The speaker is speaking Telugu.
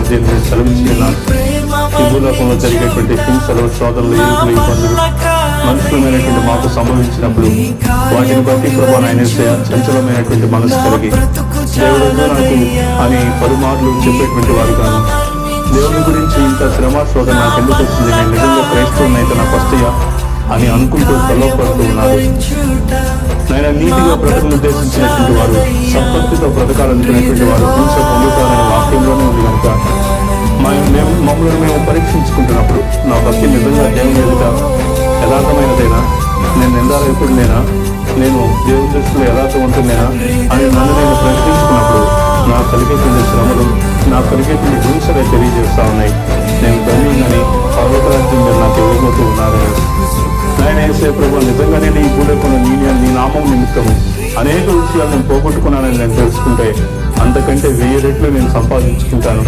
నేను సెలవిస్తున్నాను. ఈ భూలోకంలో జరిగేటువంటి హింసలు, శోధనలు, ఏడుపులు, ఇబ్బందులు మనుషులమైనటువంటి మాకు సంభవించినప్పుడు వాటిని బట్టి ప్రభా నాయన చంచలమైనటువంటి మనసు కలిగి దేవుడు నాకు అని పలుమార్లు చెప్పేటువంటి వారు కాను. దేవుని గురించి ఇంత శ్రమ శోధన నాకు ఎందుకు వచ్చింది, నేను నిజంగా క్రైస్తవునైతే నాకు వస్తాయా అని అనుకుంటూ ప్రలోభపడుతూ ఉన్నారు. నాయన నీతిగా బ్రతకను ఉద్దేశించినటువంటి వారు, సంపత్తితో బ్రతకాలనుకునేటువంటి వారు హింస పొందుతారనే వాక్యంలోనే ఉంది కనుక మమ్మల్ని మేము పరీక్షించుకుంటున్నప్పుడు నా భక్తి నిజంగా దేవుని ఎదుట యథార్థమైనదేనా, నేను నిందారైపోయినేనా, నేను దేవుని దృష్టిలో యథార్థవంతునేనా అని నన్ను నేను ప్రశ్నించుకున్నప్పుడు నాకు కలిగేటువంటి శ్రమలు, నాకు కలిగేటువంటి హింసలే తెలియజేస్తా ఉన్నాయి. నేను ధన్యంగాని పర్వతరాజ్యం మీరు నాకు ఇవ్వబోతూ ఉన్నారని. నాయన యేసయ్య ప్రభువా, నిజంగానే నీ భూలోకంలో నీ నామం నిమిత్తము అనేక విషయాలు నేను పోగొట్టుకున్నానని నేను తెలుసుకుంటే అంతకంటే 1000 రెట్లు నేను సంపాదించుకుంటాను.